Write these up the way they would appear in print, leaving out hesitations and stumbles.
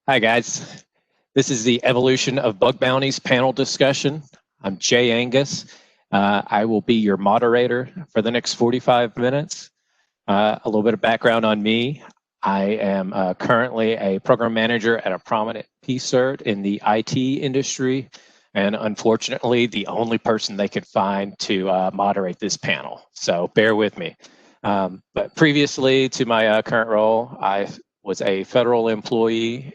Hi, guys. This is the Evolution of Bug Bounties panel discussion. I'm Jay Angus. I will be your moderator for the next 45 minutes. A little bit of background on me. I am currently a program manager at a prominent PSIRT in the IT industry, and unfortunately, the only person they could find to moderate this panel. So bear with me. But previously to my current role, I was a federal employee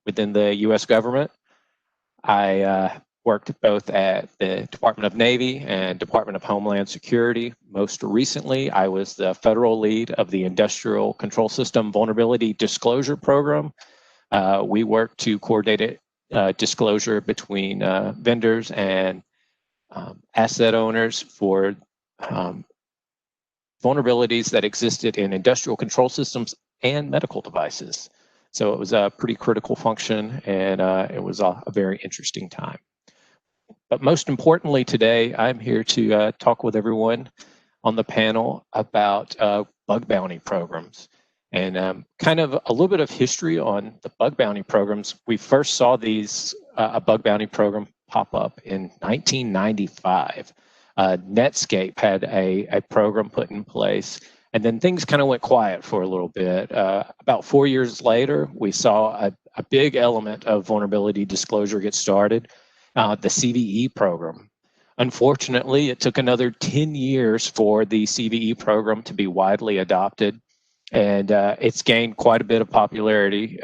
within the U.S. government. I worked both at the Department of Navy and Department of Homeland Security. Most recently, I was the federal lead of the Industrial Control System Vulnerability Disclosure Program. We work to coordinate disclosure between vendors and asset owners for vulnerabilities that existed in industrial control systems and medical devices. So it was a pretty critical function, and it was a very interesting time. But most importantly today, I'm here to talk with everyone on the panel about bug bounty programs. And kind of a little bit of history on the bug bounty programs. We first saw these, a bug bounty program pop up in 1995. Netscape had a program put in place, and then things kind of went quiet for a little bit. About 4 years later, we saw a big element of vulnerability disclosure get started, the CVE program. Unfortunately, it took another 10 years for the CVE program to be widely adopted, and it's gained quite a bit of popularity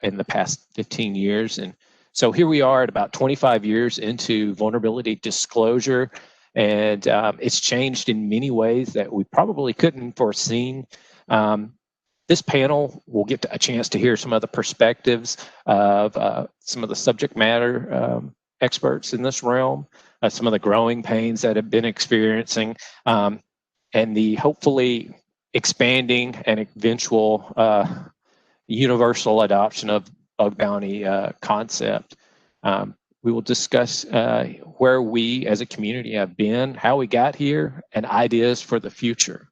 in the past 15 years. And so here we are at about 25 years into vulnerability disclosure. And it's changed in many ways that we probably couldn't foreseen. This panel will get a chance to hear some of the perspectives of some of the subject matter experts in this realm, some of the growing pains that have been experiencing, and the hopefully expanding and eventual universal adoption of bug bounty concept. We will discuss where we as a community have been, how we got here, and ideas for the future.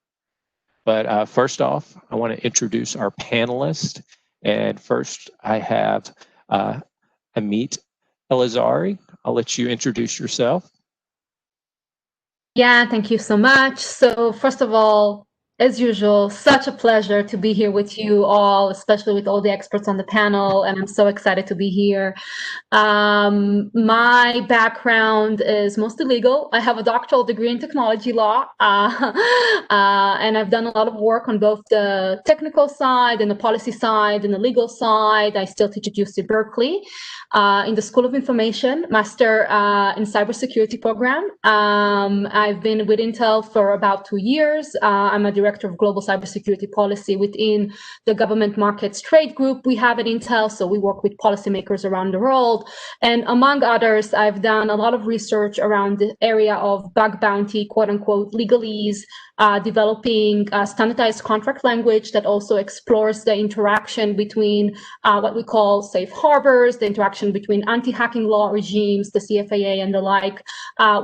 But first off, I want to introduce our panelists. And first, I have Amit Elazari. I'll let you introduce yourself. Yeah, thank you so much. So first of all, as usual, such a pleasure to be here with you all, especially with all the experts on the panel, and I'm so excited to be here. My background is mostly legal. I have a doctoral degree in technology law, and I've done a lot of work on both the technical side and the policy side and the legal side. I still teach at UC Berkeley in the School of Information, Master in Cybersecurity Program. I've been with Intel for about 2 years. I'm a Director of Global Cybersecurity Policy within the Government Markets Trade Group we have at Intel. So we work with policymakers around the world. And among others, I've done a lot of research around the area of bug bounty, quote unquote, legalese, developing a standardized contract language that also explores the interaction between what we call safe harbors, the interaction between anti-hacking law regimes, the CFAA and the like,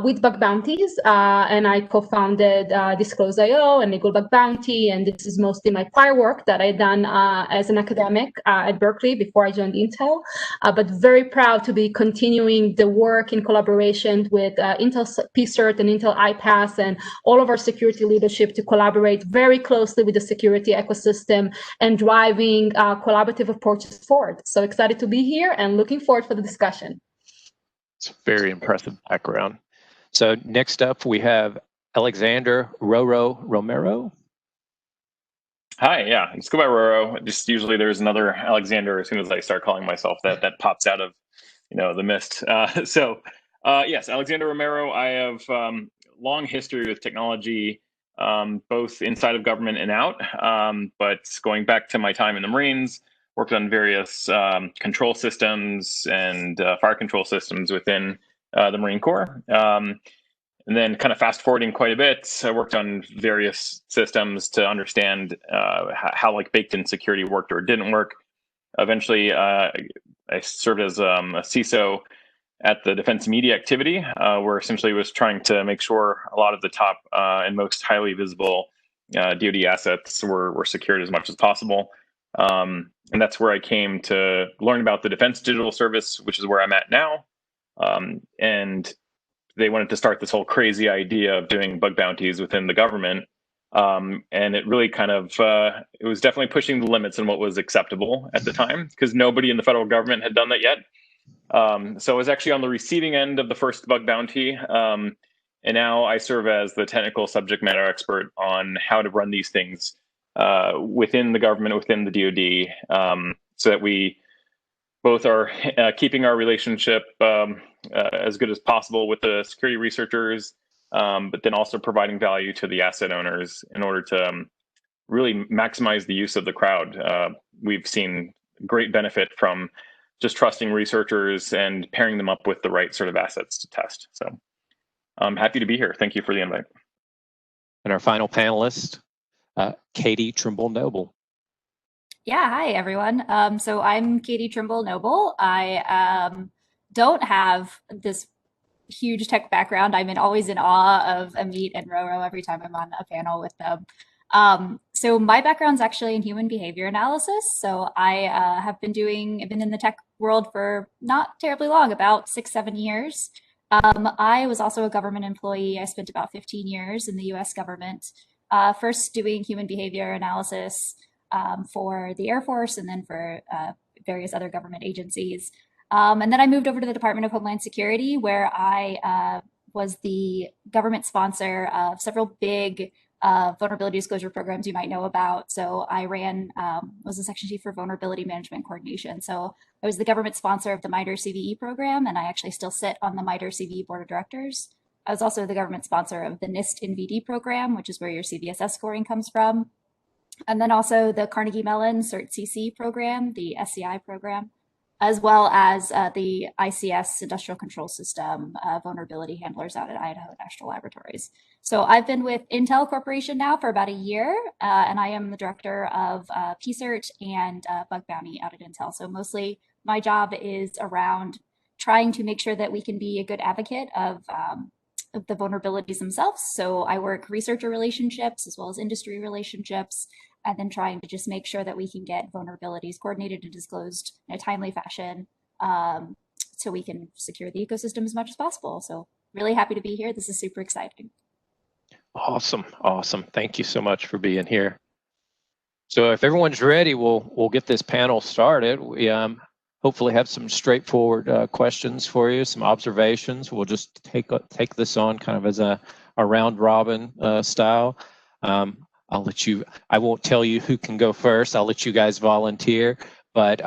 with bug bounties. And I co-founded Disclose.io and Legal Bug Bounty, and this is mostly my prior work that I've done as an academic at Berkeley before I joined Intel, but very proud to be continuing the work in collaboration with Intel PSIRT and Intel IPAS and all of our security leadership to collaborate very closely with the security ecosystem and driving collaborative approaches forward. So excited to be here and looking forward for the discussion. It's a very impressive background. So next up, we have Alexander RoRo Romero. Hi, yeah, let's go by RoRo. Just usually there's another Alexander as soon as I start calling myself that pops out of the mist. Yes, Alexander Romero. I have long history with technology, both inside of government and out. But going back to my time in the Marines, worked on various control systems and fire control systems within the Marine Corps. And then kind of fast forwarding quite a bit, I worked on various systems to understand how like baked in security worked or didn't work. Eventually, I served as a CISO at the Defense Media Activity, where essentially was trying to make sure a lot of the top and most highly visible DoD assets were secured as much as possible. And that's where I came to learn about the Defense Digital Service, which is where I'm at now. And they wanted to start this whole crazy idea of doing bug bounties within the government. And it really kind of, it was definitely pushing the limits on what was acceptable at the time, because nobody in the federal government had done that yet. So I was actually on the receiving end of the first bug bounty. And now I serve as the technical subject matter expert on how to run these things within the government, within the DoD, so that we both are keeping our relationship as good as possible with the security researchers, but then also providing value to the asset owners in order to really maximize the use of the crowd. We've seen great benefit from just trusting researchers and pairing them up with the right sort of assets to test. So I'm happy to be here. Thank you for the invite. And our final panelist, Katie Trimble-Noble. Yeah, hi everyone. So I'm Katie Trimble-Noble. I don't have this huge tech background. I'm always in awe of Amit and RoRo every time I'm on a panel with them. So my background's actually in human behavior analysis. So I have been in the tech world for not terribly long, about 6-7 years. I was also a government employee. I spent about 15 years in the US government, first doing human behavior analysis for the Air Force and then for various other government agencies. And then I moved over to the Department of Homeland Security, where I was the government sponsor of several big vulnerability disclosure programs you might know about. So I was a section chief for vulnerability management coordination. So I was the government sponsor of the MITRE CVE program, and I actually still sit on the MITRE CVE board of directors. I was also the government sponsor of the NIST NVD program, which is where your CVSS scoring comes from. And then also the Carnegie Mellon CERT-CC program, the SCI program, as well as the ICS Industrial Control System vulnerability handlers out at Idaho National Laboratories. So I've been with Intel Corporation now for about a year, and I am the director of PSIRT and Bug Bounty out at Intel. So mostly my job is around trying to make sure that we can be a good advocate of the vulnerabilities themselves. So I work researcher relationships as well as industry relationships, and then trying to just make sure that we can get vulnerabilities coordinated and disclosed in a timely fashion so we can secure the ecosystem as much as possible. So really happy to be here. This is super exciting. Awesome, awesome. Thank you so much for being here. So if everyone's ready, we'll get this panel started. We hopefully have some straightforward questions for you, some observations. We'll just take this on kind of as a round robin style. I won't tell you who can go first. I'll let you guys volunteer, but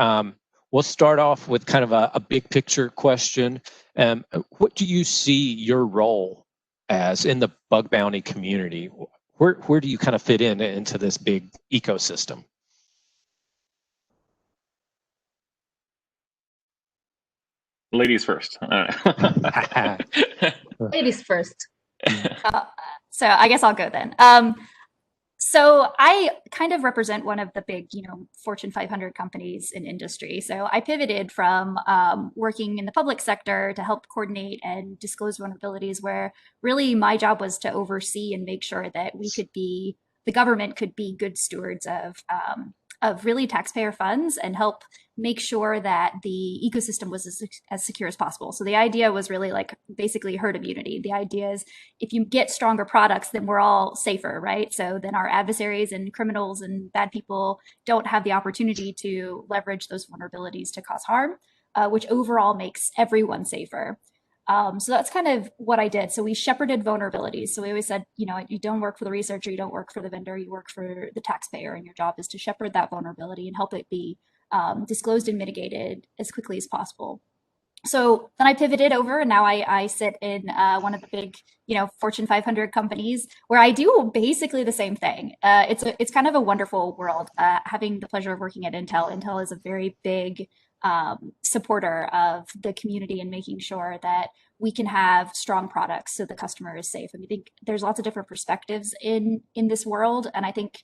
we'll start off with kind of a big picture question. What do you see your role as in the bug bounty community? Where do you kind of fit into this big ecosystem? Ladies first. Ladies first. So I guess I'll go then. So I kind of represent one of the big, Fortune 500 companies in industry. So I pivoted from working in the public sector to help coordinate and disclose vulnerabilities, where really my job was to oversee and make sure that the government could be good stewards of really taxpayer funds and help make sure that the ecosystem was as secure as possible. So the idea was really like basically herd immunity. The idea is if you get stronger products, then we're all safer, right? So then our adversaries and criminals and bad people don't have the opportunity to leverage those vulnerabilities to cause harm, which overall makes everyone safer. So that's kind of what I did. So we shepherded vulnerabilities. So we always said, you don't work for the researcher, you don't work for the vendor, you work for the taxpayer, and your job is to shepherd that vulnerability and help it be disclosed and mitigated as quickly as possible. So then I pivoted over, and now I sit in one of the big, Fortune 500 companies where I do basically the same thing. It's kind of a wonderful world. Having the pleasure of working at Intel. Intel is a very big supporter of the community and making sure that we can have strong products so the customer is safe. And I think there's lots of different perspectives in this world, and I think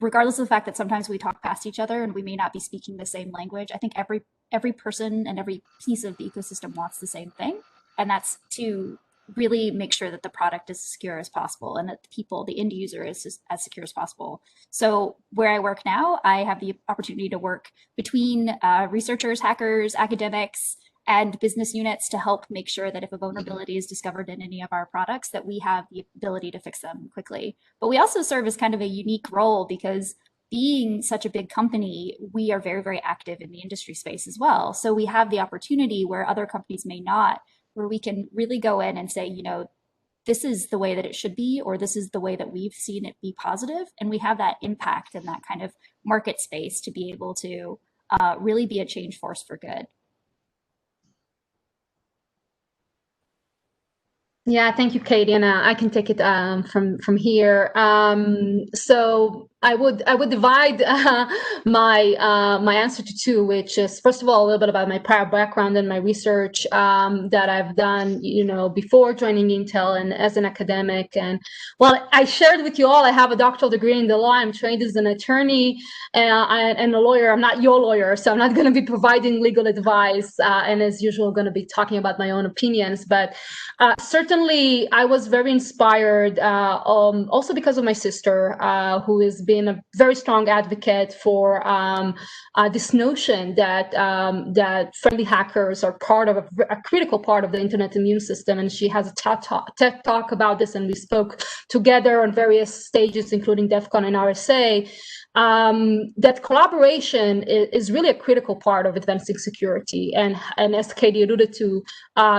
regardless of the fact that sometimes we talk past each other and we may not be speaking the same language, I think every person and every piece of the ecosystem wants the same thing, and that's to really make sure that the product is as secure as possible and that the people, the end user, is as secure as possible. So where I work now, I have the opportunity to work between researchers, hackers, academics, and business units to help make sure that if a vulnerability is discovered in any of our products, that we have the ability to fix them quickly. But we also serve as kind of a unique role because being such a big company, we are very, very active in the industry space as well. So we have the opportunity where other companies may not, where we can really go in and say, you know, this is the way that it should be, or this is the way that we've seen it be positive. And we have that impact in that kind of market space to be able to really be a change force for good. Yeah, thank you, Katie, and I can take it from here. So I would divide my answer to two, which is, first of all, a little bit about my prior background and my research that I've done, you know, before joining Intel and as an academic. And well, I shared with you all, I have a doctoral degree in the law. I'm trained as an attorney and a lawyer. I'm not your lawyer, so I'm not going to be providing legal advice, and as usual, going to be talking about my own opinions. But certainly, I was very inspired, also because of my sister, who has been a very strong advocate for this notion that that friendly hackers are part of a critical part of the internet immune system. And she has a TED talk about this, and we spoke together on various stages, including DEF CON and RSA. That collaboration is really a critical part of advancing security, and as Katie alluded to,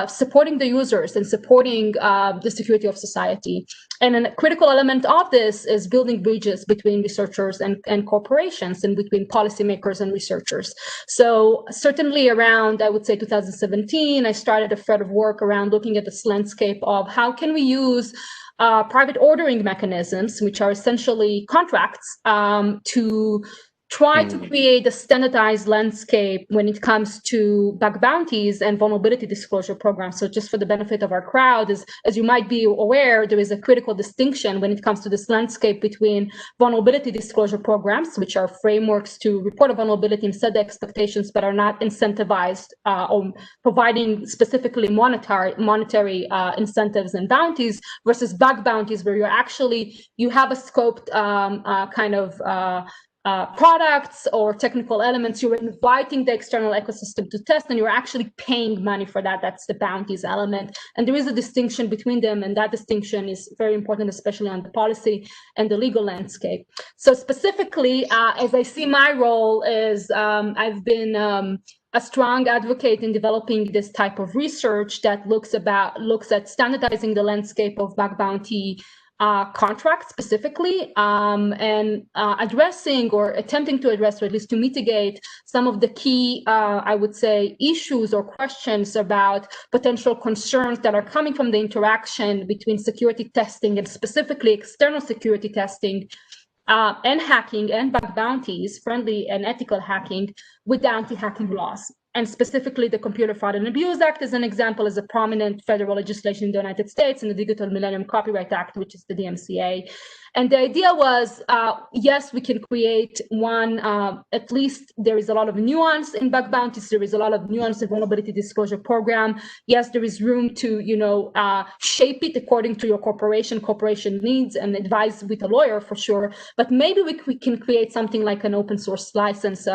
supporting the users and supporting the security of society. And a critical element of this is building bridges between researchers and corporations, and between policymakers and researchers. So certainly around, I would say, 2017, I started a thread of work around looking at this landscape of how can we use private ordering mechanisms, which are essentially contracts, to try to create a standardized landscape when it comes to bug bounties and vulnerability disclosure programs. So just for the benefit of our crowd, as you might be aware, there is a critical distinction when it comes to this landscape between vulnerability disclosure programs, which are frameworks to report a vulnerability and set the expectations, but are not incentivized or providing specifically monetary incentives and bounties, versus bug bounties, where you have a scoped kind of products or technical elements. You're inviting the external ecosystem to test, and you're actually paying money for that. That's the bounties element. And there is a distinction between them, and that distinction is very important, especially on the policy and the legal landscape. So specifically, as I see my role is, I've been a strong advocate in developing this type of research that looks at standardizing the landscape of bug bounty contracts specifically, and addressing or attempting to address, or at least to mitigate, some of the key, I would say, issues or questions about potential concerns that are coming from the interaction between security testing, and specifically external security testing, and hacking and bug bounties, friendly and ethical hacking, with the anti-hacking laws. And specifically, the Computer Fraud and Abuse Act, as an example, is a prominent federal legislation in the United States, and the Digital Millennium Copyright Act, which is the DMCA. And the idea was, yes, we can create one, at least there is a lot of nuance in bug bounties. There is a lot of nuance in vulnerability disclosure program. Yes, there is room to, shape it according to your corporation needs, and advise with a lawyer for sure. But maybe we can create something like an open source license,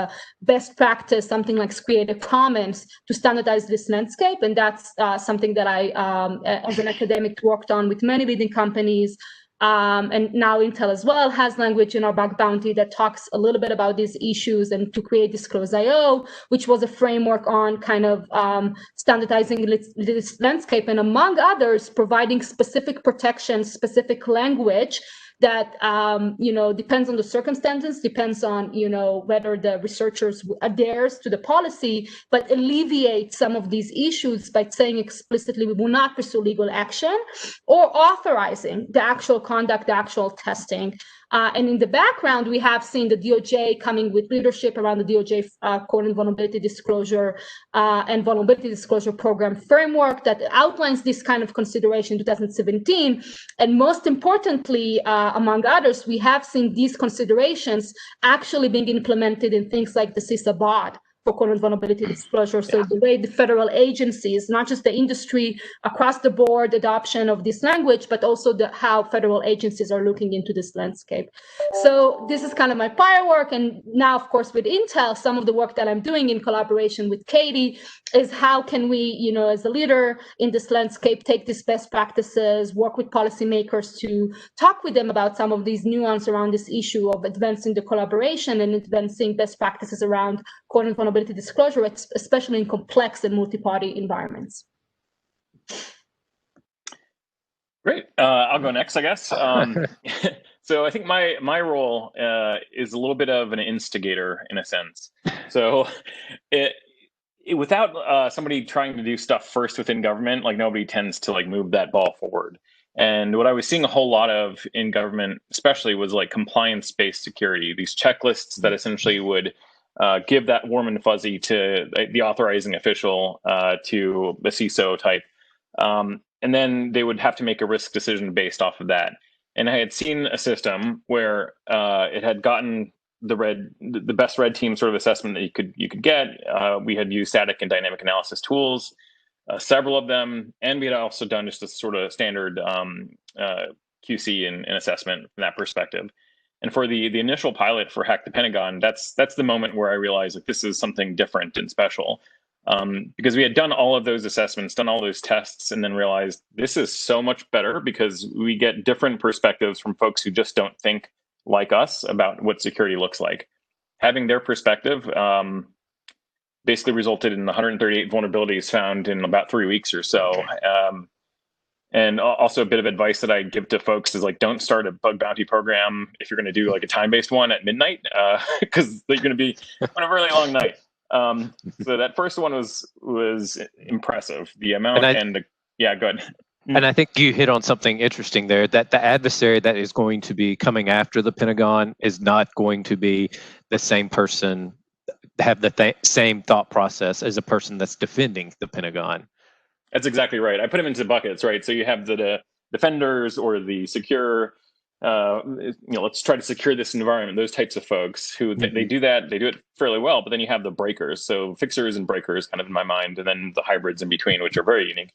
best practice, something like Creative Commons, to standardize this landscape. And that's something that I, as an academic, worked on with many leading companies. And now Intel as well has language in our bug bounty that talks a little bit about these issues, and to create Disclose.io, which was a framework on kind of standardizing this landscape, and among others, providing specific protections, specific language that depends on the circumstances, depends on whether the researchers adheres to the policy, but alleviate some of these issues by saying explicitly we will not pursue legal action, or authorizing the actual conduct, the actual testing. And in the background, we have seen the DOJ coming with leadership around the DOJ Code and Vulnerability Disclosure and Vulnerability Disclosure Program framework that outlines this kind of consideration in 2017. And most importantly, among others, we have seen these considerations actually being implemented in things like the CISA BOD for current vulnerability disclosure. So the way the federal agencies, not just the industry across the board adoption of this language, but also how federal agencies are looking into this landscape. So this is kind of my prior work. And now, of course, with Intel, some of the work that I'm doing in collaboration with Katie is how can we, as a leader in this landscape, take these best practices, work with policymakers to talk with them about some of these nuance around this issue of advancing the collaboration and advancing best practices around current vulnerability disclosure, especially in complex and multi-party environments. Great. I'll go next, I guess. So I think my role is a little bit of an instigator in a sense. So without somebody trying to do stuff first within government, like nobody tends to like move that ball forward. And what I was seeing a whole lot of in government, especially, was like compliance-based security, these checklists that essentially would give that warm and fuzzy to the authorizing official, to the CISO type. And then they would have to make a risk decision based off of that. And I had seen a system where it had gotten the best red team sort of assessment that you could get. We had used static and dynamic analysis tools, several of them, and we had also done just a sort of standard QC and assessment from that perspective. And for the initial pilot for Hack the Pentagon, that's the moment where I realized that this is something different and special. Because we had done all of those assessments, done all those tests, and then realized this is so much better because we get different perspectives from folks who just don't think like us about what security looks like. Having their perspective basically resulted in 138 vulnerabilities found in about 3 weeks or so. And also a bit of advice that I give to folks is like, don't start a bug bounty program if you're going to do like a time-based one at midnight, because they're going to be on a really long night. So that first one was impressive. The amount yeah, go ahead. And I think you hit on something interesting there, that the adversary that is going to be coming after the Pentagon is not going to be the same person, have the same thought process as a person that's defending the Pentagon. That's exactly right. I put them into buckets, right? So you have the defenders or the secure, let's try to secure this environment, those types of folks who they do that, they do it fairly well, but then you have the breakers. So fixers and breakers kind of in my mind, and then the hybrids in between, which are very unique.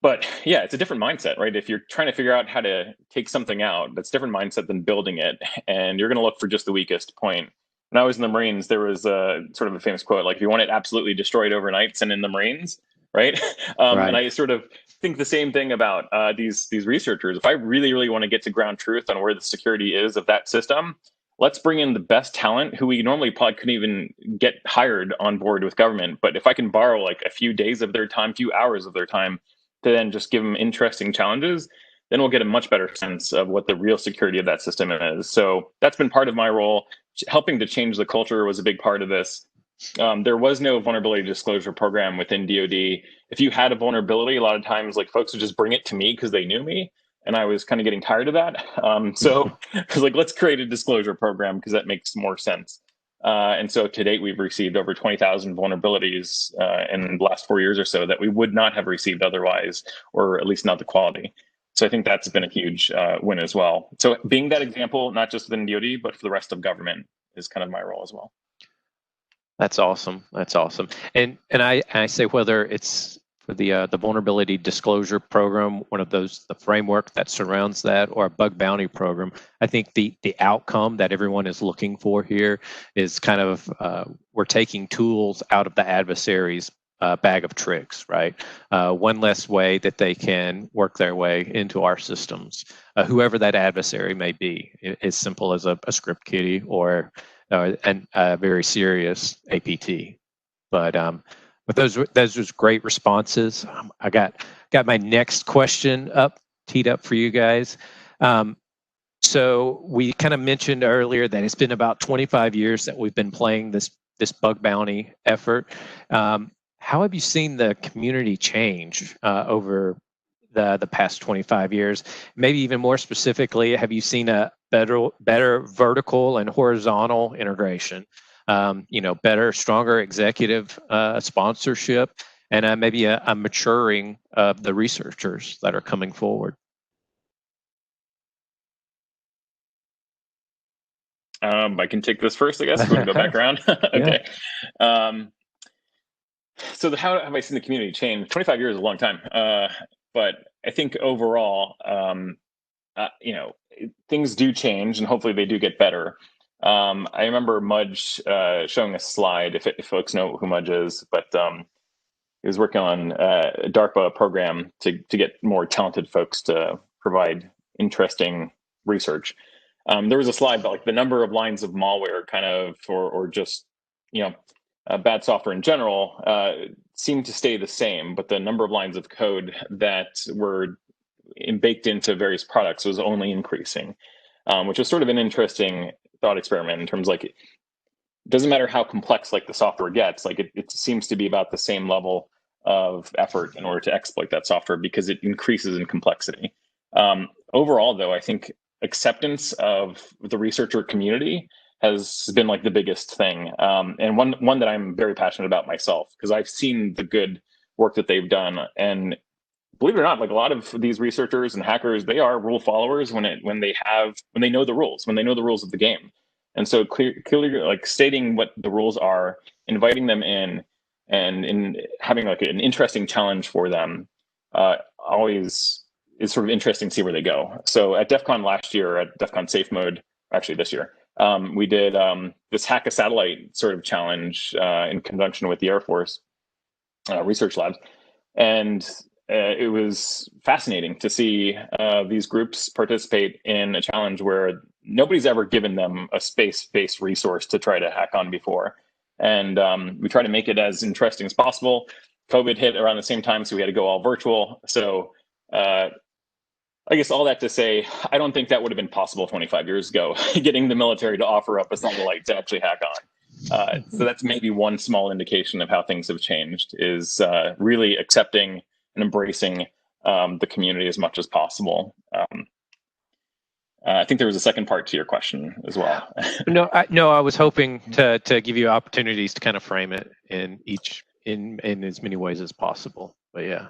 But yeah, it's a different mindset, right? If you're trying to figure out how to take something out, that's a different mindset than building it. And you're going to look for just the weakest point. When I was in the Marines, there was a sort of a famous quote, like, if you want it absolutely destroyed overnight, send in the Marines, right? Right. And I sort of think the same thing about these researchers. If I really, really want to get to ground truth on where the security is of that system, let's bring in the best talent who we normally probably couldn't even get hired on board with government. But if I can borrow like a few days of their time, few hours of their time, to then just give them interesting challenges, then we'll get a much better sense of what the real security of that system is. So that's been part of my role. Helping to change the culture was a big part of this. There was no vulnerability disclosure program within DoD. If you had a vulnerability, a lot of times like folks would just bring it to me because they knew me. And I was kind of getting tired of that. So I was like, let's create a disclosure program because that makes more sense. And so to date, we've received over 20,000 vulnerabilities in the last 4 years or so that we would not have received otherwise, or at least not the quality. So I think that's been a huge win as well. So being that example, not just within DoD, but for the rest of government is kind of my role as well. That's awesome. That's awesome. And I say whether it's for the vulnerability disclosure program, one of those, the framework that surrounds that, or a bug bounty program, I think the outcome that everyone is looking for here is kind of we're taking tools out of the adversary's bag of tricks, right? One less way that they can work their way into our systems, whoever that adversary may be, as simple as a script kiddie or a very serious APT. But those was great responses. I got my next question teed up for you guys. So we kind of mentioned earlier that it's been about 25 years that we've been playing this bug bounty effort. How have you seen the community change over the past 25 years? Maybe even more specifically, have you seen a better vertical and horizontal integration? Better, stronger executive sponsorship, and maybe a maturing of the researchers that are coming forward. I can take this first, I guess. We'll go back around. Okay. So how have I seen the community change? 25 years is a long time. But I think overall, things do change, and hopefully they do get better. I remember Mudge showing a slide, if folks know who Mudge is, but he was working on a DARPA program to get more talented folks to provide interesting research. There was a slide about like the number of lines of malware, kind of, or just bad software in general, seemed to stay the same, but the number of lines of code that were baked into various products was only increasing, which was sort of an interesting thought experiment in terms of, like, it doesn't matter how complex like the software gets, like it seems to be about the same level of effort in order to exploit that software because it increases in complexity. Overall, though, I think acceptance of the researcher community has been like the biggest thing, and one that I'm very passionate about myself, because I've seen the good work that they've done. And believe it or not, like a lot of these researchers and hackers, they are rule followers when they know the rules, when they know the rules of the game. And so clearly, like, stating what the rules are, inviting them in, and in having like an interesting challenge for them, always is sort of interesting to see where they go. So at DEF CON last year, at DEF CON Safe Mode, actually this year, we did this Hack a Satellite sort of challenge in conjunction with the Air Force Research Labs. And it was fascinating to see these groups participate in a challenge where nobody's ever given them a space-based resource to try to hack on before. And we try to make it as interesting as possible. COVID hit around the same time, so we had to go all virtual. So I guess all that to say, I don't think that would have been possible 25 years ago, getting the military to offer up a satellite to actually hack on. So that's maybe one small indication of how things have changed, is really accepting and embracing the community as much as possible. I think there was a second part to your question as well. No, I was hoping to give you opportunities to kind of frame it in as many ways as possible. But yeah.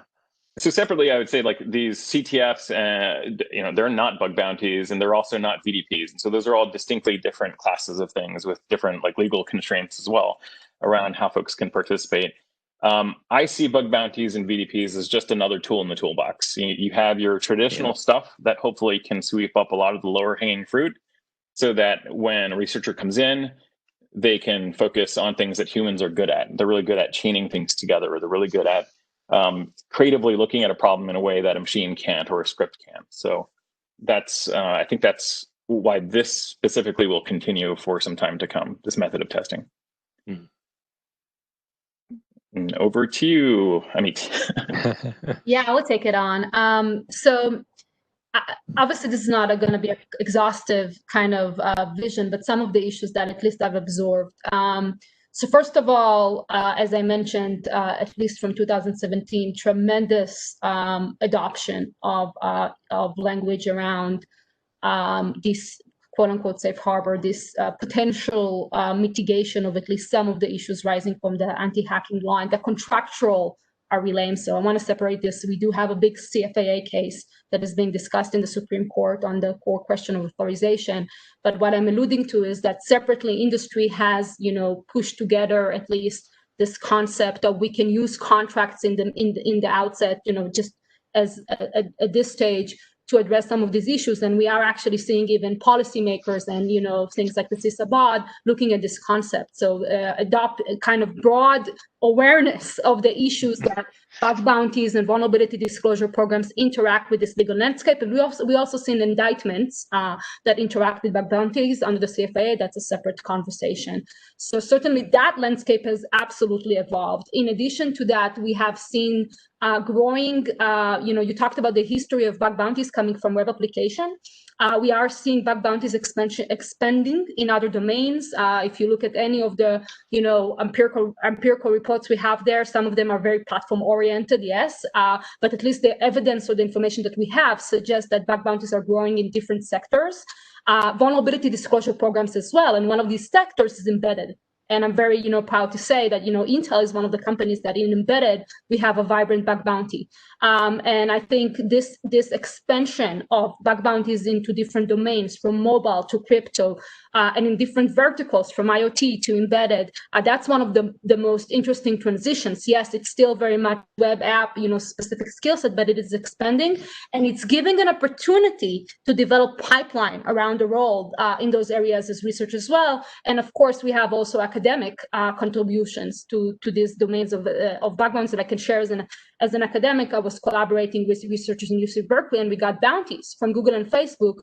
So separately, I would say, like, these CTFs, they're not bug bounties, and they're also not VDPs. And so those are all distinctly different classes of things with different, like, legal constraints as well around how folks can participate. I see bug bounties and VDPs as just another tool in the toolbox. You have your traditional stuff that hopefully can sweep up a lot of the lower hanging fruit, so that when a researcher comes in, they can focus on things that humans are good at. They're really good at chaining things together, or they're really good at creatively looking at a problem in a way that a machine can't, or a script can't. So that's I think that's why this specifically will continue for some time to come, this method of testing. And over to you, Amit. Yeah, I will take it on. So obviously this is not going to be an exhaustive kind of vision, but some of the issues that at least I've absorbed. So first of all, as I mentioned, at least from 2017, tremendous adoption of language around this quote unquote safe harbor, this potential mitigation of at least some of the issues rising from the anti-hacking law and the contractual relaying. So I want to separate this. We do have a big CFAA case that is being discussed in the Supreme Court on the core question of authorization. But what I'm alluding to is that separately, industry has, pushed together at least this concept of we can use contracts in the outset, just as at this stage, to address some of these issues. And we are actually seeing even policymakers and, things like the CISA looking at this concept. So adopt a kind of broad awareness of the issues that bug bounties and vulnerability disclosure programs interact with this legal landscape. And we also seen indictments that interact with bug bounties under the CFAA. That's a separate conversation. So certainly that landscape has absolutely evolved. In addition to that, we have seen growing, you talked about the history of bug bounties coming from web application. We are seeing bug bounties expanding in other domains. If you look at any of the, empirical reports we have there, some of them are very platform oriented, yes, but at least the evidence or the information that we have suggests that bug bounties are growing in different sectors. Vulnerability disclosure programs as well, and one of these sectors is embedded. And I'm very, proud to say that, Intel is one of the companies that in embedded, we have a vibrant bug bounty. And I think this expansion of bug bounties into different domains, from mobile to crypto, and in different verticals, from IoT to embedded, that's one of the most interesting transitions. Yes, it's still very much web app, specific skill set, but it is expanding, and it's giving an opportunity to develop pipeline around the world in those areas as research as well. And of course, we have also academic contributions to these domains of bug bounties that I can share as an academic. I was collaborating with researchers in UC Berkeley, and we got bounties from Google and Facebook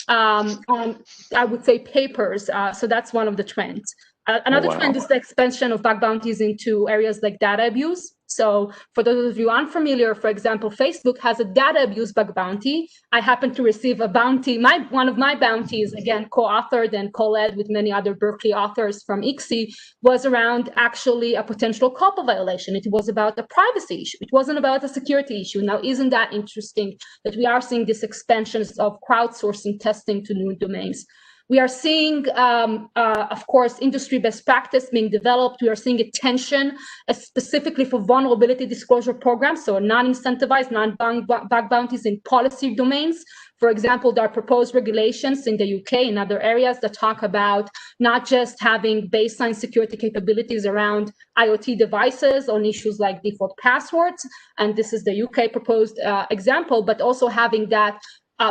on, I would say, papers. So that's one of the trends. Another trend is the expansion of bug bounties into areas like data abuse. So for those of you unfamiliar, for example, Facebook has a data abuse bug bounty. I happen to receive a bounty. One of my bounties, again, co-authored and co-led with many other Berkeley authors from ICSI, was around actually a potential COPPA violation. It was about a privacy issue. It wasn't about a security issue. Now, isn't that interesting that we are seeing these expansions of crowdsourcing testing to new domains? We are seeing, of course, industry best practice being developed. We are seeing attention specifically for vulnerability disclosure programs, so non-incentivized, non-bug bounties in policy domains. For example, there are proposed regulations in the UK and other areas that talk about not just having baseline security capabilities around IoT devices on issues like default passwords, and this is the UK proposed example, but also having that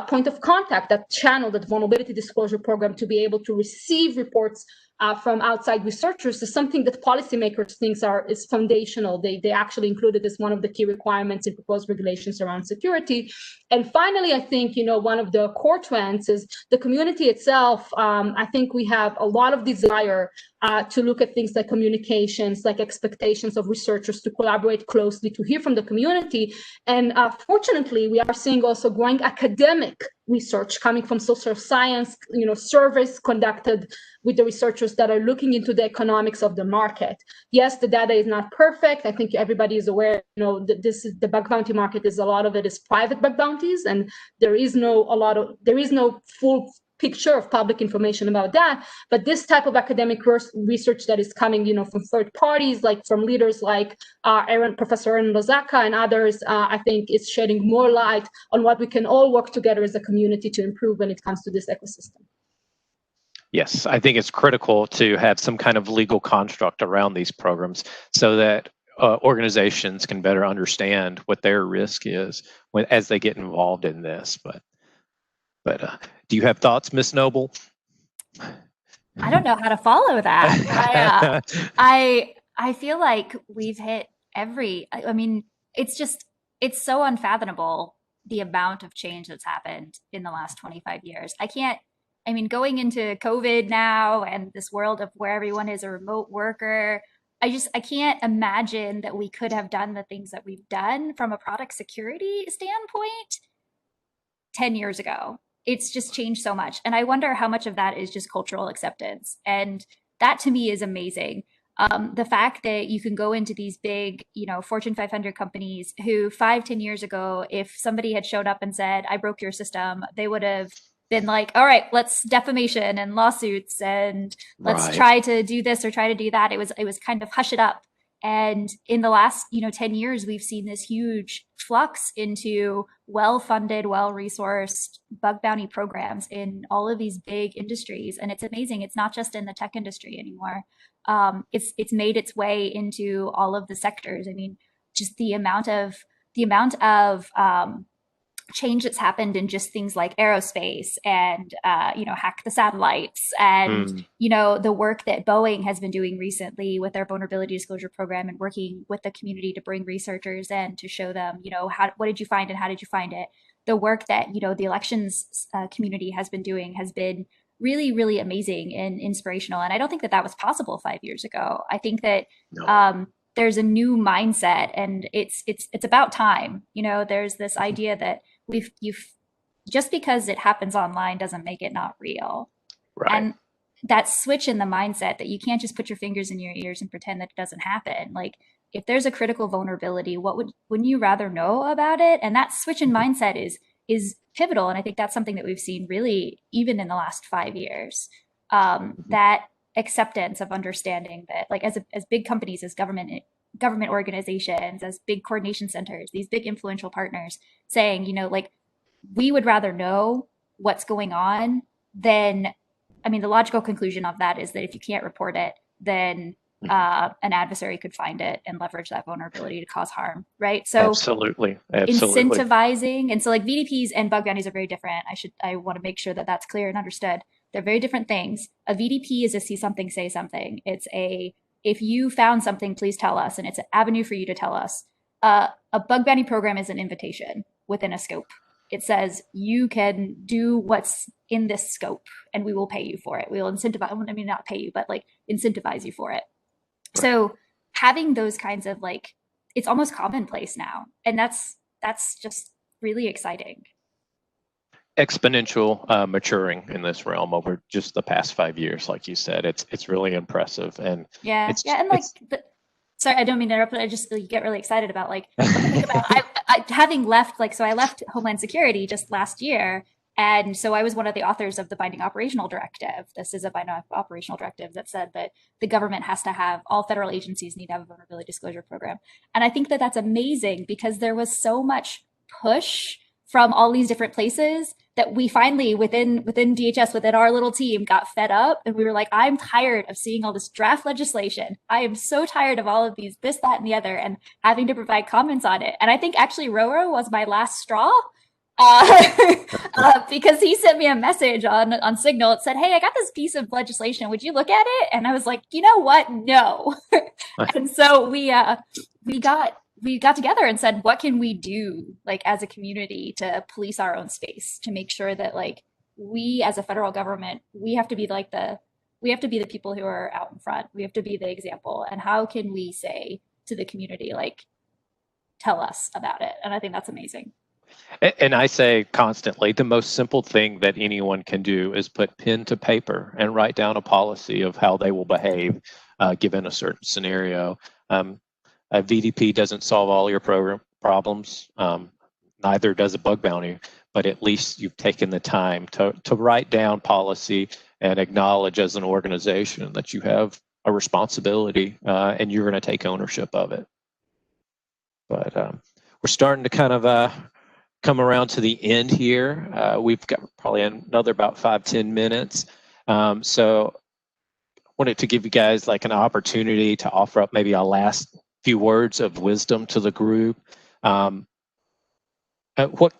point of contact, that channel, that vulnerability disclosure program, to be able to receive reports from outside researchers is something that policymakers think is foundational. They actually included as one of the key requirements in proposed regulations around security. And finally, I think, one of the core trends is the community itself. I think we have a lot of desire to look at things like communications, like expectations of researchers to collaborate closely, to hear from the community. And fortunately, we are seeing also growing academic research coming from social science, surveys conducted with the researchers that are looking into the economics of the market. Yes, the data is not perfect. I think everybody is aware, that the bug bounty market is, a lot of it is private bug bounties, and there is no full picture of public information about that. But this type of academic research that is coming, from third parties, like from leaders like Professor Aaron Lozaka and others, I think is shedding more light on what we can all work together as a community to improve when it comes to this ecosystem. Yes, I think it's critical to have some kind of legal construct around these programs so that organizations can better understand what their risk is as they get involved in this. But do you have thoughts, Ms. Noble? I don't know how to follow that. I feel like we've hit I mean, it's so unfathomable, the amount of change that's happened in the last 25 years. Going into COVID now and this world of where everyone is a remote worker, I can't imagine that we could have done the things that we've done from a product security standpoint 10 years ago. It's just changed so much. And I wonder how much of that is just cultural acceptance. And that to me is amazing. The fact that you can go into these big, Fortune 500 companies who 5-10 years ago, if somebody had showed up and said, I broke your system, they would have been like, all right, let's defamation and lawsuits and let's try to do this or try to do that. It was kind of hush it up. And in the last, 10 years, we've seen this huge flux into well-funded, well-resourced bug bounty programs in all of these big industries. And it's amazing. It's not just in the tech industry anymore. It's made its way into all of the sectors. I mean, just the amount of change that's happened in just things like aerospace and hack the satilates and the work that Boeing has been doing recently with their vulnerability disclosure program and working with the community to bring researchers in to show them what did you find and how did you find it. The work that the elections community has been doing has been really, really amazing and inspirational, and I don't think that was possible 5 years ago. I think that there's a new mindset, and it's about time. There's this idea that just because it happens online doesn't make it not real. Right. And that switch in the mindset that you can't just put your fingers in your ears and pretend that it doesn't happen. Like, if there's a critical vulnerability, wouldn't you rather know about it? And that switch in mindset is pivotal. And I think that's something that we've seen really even in the last 5 years, that acceptance of understanding that, like, as big companies, as government organizations, as big coordination centers, these big influential partners saying, you know, like, we would rather know what's going on than, I mean, the logical conclusion of that is that if you can't report it, then an adversary could find it and leverage that vulnerability to cause harm, right? So absolutely. Incentivizing, and so like VDPs and bug bounties are very different. I want to make sure that that's clear and understood. They're very different things. A VDP is a see something, say something. It's a, if you found something, please tell us, and it's an avenue for you to tell us. A bug bounty program is an invitation within a scope. It says you can do what's in this scope and we will pay you for it. We will incentivize, I mean, not pay you, but like incentivize you for it. Right. So having those kinds of, like, it's almost commonplace now. And that's just really exciting. Exponential maturing in this realm over just the past 5 years, like you said. It's really impressive. And and like, sorry, I don't mean to interrupt, but I just get really excited about, like, think about I having left, like, so I left Homeland Security just last year. And so I was one of the authors of the Binding Operational Directive. This is a binding operational directive that said that the government has to have, all federal agencies need to have a vulnerability disclosure program. And I think that that's amazing because there was so much push from all these different places that we finally, within DHS, within our little team, got fed up. And we were like, I'm tired of seeing all this draft legislation. I am so tired of all of these, this, that, and the other, and having to provide comments on it. And I think actually RoRo was my last straw. Because he sent me a message on Signal. It said, hey, I got this piece of legislation. Would you look at it? And I was like, you know what? No. And so we got together and said, what can we do, like, as a community to police our own space, to make sure that, like, we as a federal government, we have to be the people who are out in front. We have to be the example. And how can we say to the community, like, tell us about it? And I think that's amazing. And I say constantly, the most simple thing that anyone can do is put pen to paper and write down a policy of how they will behave given a certain scenario. A VDP doesn't solve all your program problems, neither does a bug bounty, but at least you've taken the time to write down policy and acknowledge as an organization that you have a responsibility and you're going to take ownership of it. But we're starting to kind of come around to the end here. We've got probably another about 5-10 minutes. So I wanted to give you guys like an opportunity to offer up maybe a last few words of wisdom to the group. What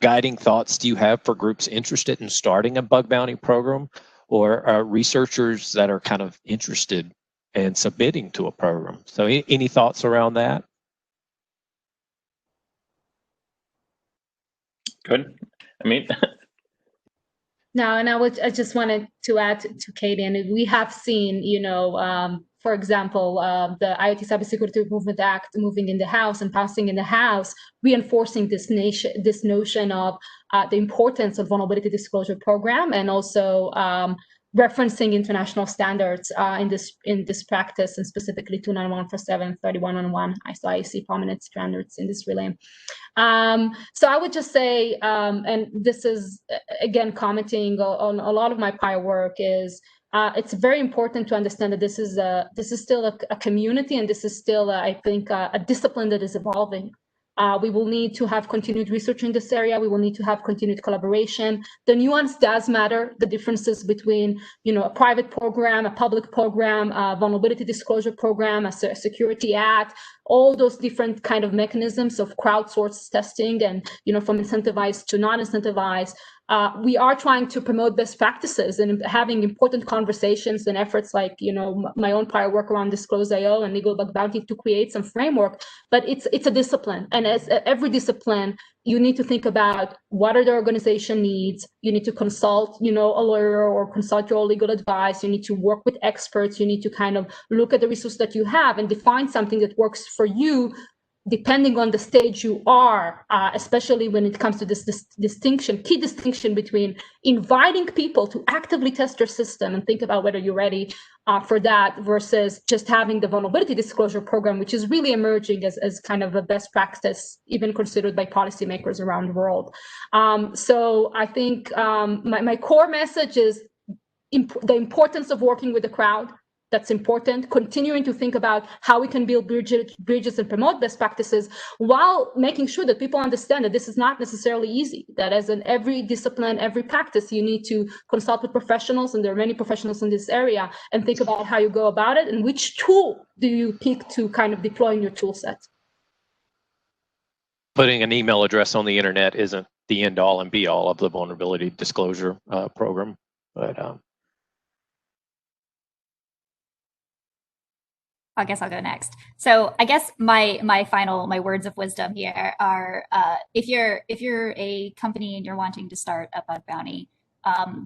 guiding thoughts do you have for groups interested in starting a bug bounty program, or researchers that are kind of interested in submitting to a program? So any thoughts around that? Good. I mean, no, and I just wanted to add to Katie, and we have seen, you know, for example, the IoT Cybersecurity Improvement Act moving in the House and passing in the House, reinforcing this notion of the importance of vulnerability disclosure program, and also referencing international standards in this practice, and specifically 29147, 3111 ISO prominent standards in this realm. So I would just say, and this is again commenting on a lot of my prior work, is it's very important to understand that this is still a community, and this is still, I think, a discipline that is evolving. We will need to have continued research in this area. We will need to have continued collaboration. The nuance does matter. The differences between, you know, a private program, a public program, a vulnerability disclosure program, a security act, all those different kind of mechanisms of crowdsourced testing, and, you know, from incentivized to non-incentivized. We are trying to promote best practices and having important conversations and efforts like, you know, my own prior work around Disclose.io and legal bug bounty to create some framework. But it's a discipline, and as every discipline, you need to think about what are the organization needs. You need to consult, you know, a lawyer or consult your legal advice. You need to work with experts. You need to kind of look at the resources that you have and define something that works for you, depending on the stage you are, especially when it comes to this key distinction between inviting people to actively test your system and think about whether you're ready for that, versus just having the vulnerability disclosure program, which is really emerging as kind of a best practice, even considered by policymakers around the world. So I think my core message is the importance of working with the crowd, that's important, continuing to think about how we can build bridges and promote best practices while making sure that people understand that this is not necessarily easy, that as in every discipline, every practice, you need to consult with professionals, and there are many professionals in this area, and think about how you go about it and which tool do you pick to kind of deploy in your tool set. Putting an email address on the internet isn't the end all and be all of the vulnerability disclosure program, but I guess I'll go next. So I guess my words of wisdom here are if you're a company and you're wanting to start a bug bounty,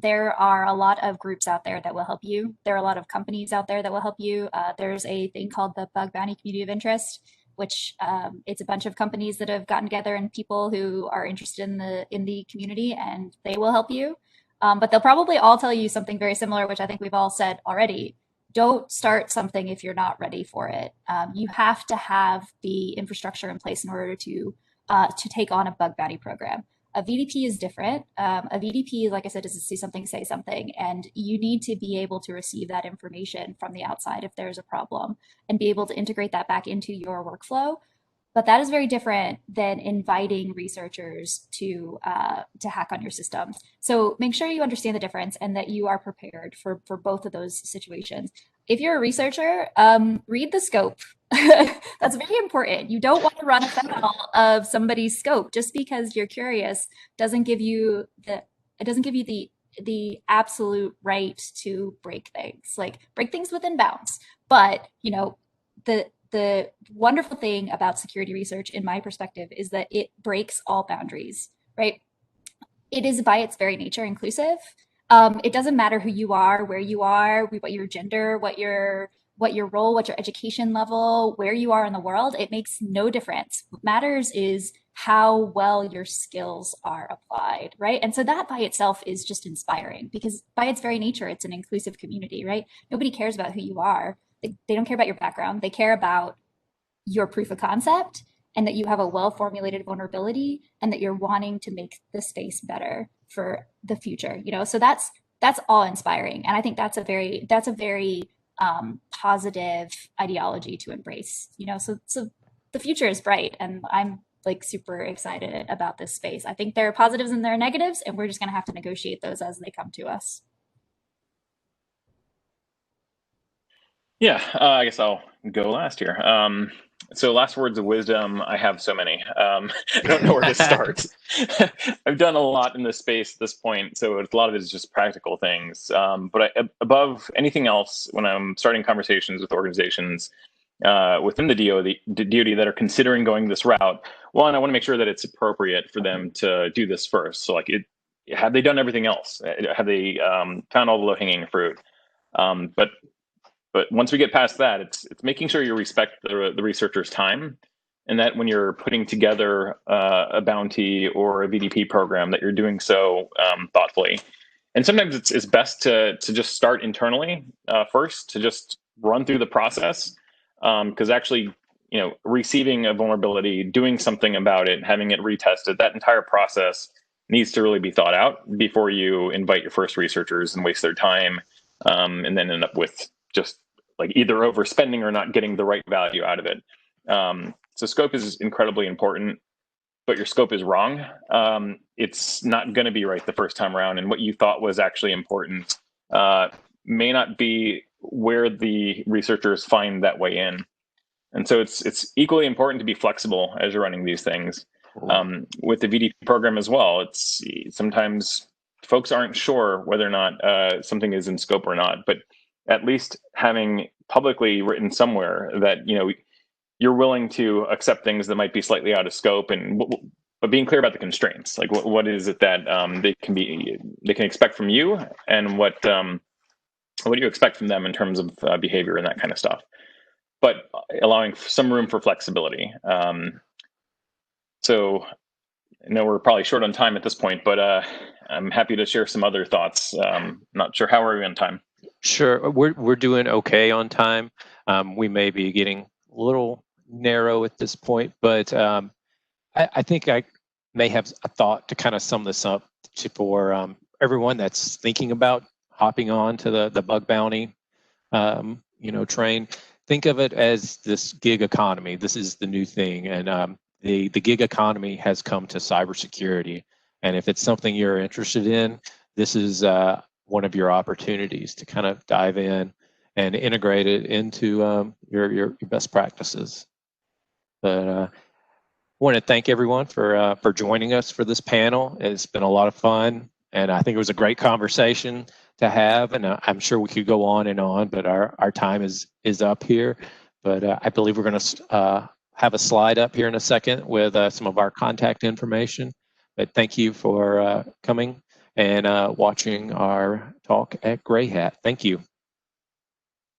there are a lot of groups out there that will help you. There are a lot of companies out there that will help you. There's a thing called the Bug Bounty Community of Interest, which it's a bunch of companies that have gotten together and people who are interested in the community, and they will help you. But they'll probably all tell you something very similar, which I think we've all said already. Don't start something if you're not ready for it. You have to have the infrastructure in place in order to take on a bug bounty program. A VDP is different. A VDP, like I said, is to see something, say something, and you need to be able to receive that information from the outside if there's a problem and be able to integrate that back into your workflow. But that is very different than inviting researchers to hack on your system. So make sure you understand the difference and that you are prepared for both of those situations. If you're a researcher, read the scope. That's very important. You don't want to run afoul of somebody's scope. Just because you're curious doesn't give you the absolute right to break things. Like, break things within bounds. But you know, the wonderful thing about security research, in my perspective, is that it breaks all boundaries, right? It is by its very nature inclusive. It doesn't matter who you are, where you are, what your gender, what your role, what your education level, where you are in the world. It makes no difference. What matters is how well your skills are applied, right? And so that by itself is just inspiring, because by its very nature, it's an inclusive community, right? Nobody cares about who you are. They don't care about your background. They care about your proof of concept and that you have a well-formulated vulnerability and that you're wanting to make the space better for the future. You know, so that's all inspiring, and I think that's a very positive ideology to embrace. You know, so the future is bright, and I'm like super excited about this space. I think there are positives and there are negatives, and we're just going to have to negotiate those as they come to us. Yeah, I guess I'll go last here. So last words of wisdom, I have so many. I don't know where to start. I've done a lot in this space at this point, so a lot of it is just practical things. But above anything else, when I'm starting conversations with organizations within the DoD that are considering going this route, one, I want to make sure that it's appropriate for them to do this first. So like, have they done everything else? Have they found all the low-hanging fruit? But once we get past that, it's making sure you respect the researcher's time, and that when you're putting together a bounty or a VDP program, that you're doing so thoughtfully. And sometimes it's best to just start internally first, to just run through the process, because actually, you know, receiving a vulnerability, doing something about it, having it retested, that entire process needs to really be thought out before you invite your first researchers and waste their time, and then end up with just like either overspending or not getting the right value out of it. So scope is incredibly important, but your scope is wrong. It's not going to be right the first time around, and what you thought was actually important may not be where the researchers find that way in. And so it's equally important to be flexible as you're running these things. With the VDP program as well, it's sometimes folks aren't sure whether or not something is in scope or not, but at least having publicly written somewhere that, you know, you're willing to accept things that might be slightly out of scope, but being clear about the constraints, like what is it that they can expect from you, and what do you expect from them in terms of behavior and that kind of stuff, but allowing some room for flexibility. So I know we're probably short on time at this point, but I'm happy to share some other thoughts. Not sure, how are we on time? Sure, we're doing okay on time. We may be getting a little narrow at this point, but I think I may have a thought to kind of sum this up for everyone that's thinking about hopping on to the bug bounty train. Think of it as this gig economy. This is the new thing, and the gig economy has come to cybersecurity. And if it's something you're interested in, this is one of your opportunities to kind of dive in and integrate it into your best practices. But I want to thank everyone for joining us for this panel. It's been a lot of fun, and I think it was a great conversation to have. And I'm sure we could go on, but our time is up here. But I believe we're going to have a slide up here in a second with some of our contact information. But thank you for coming and watching our talk at Gray Hat. Thank you.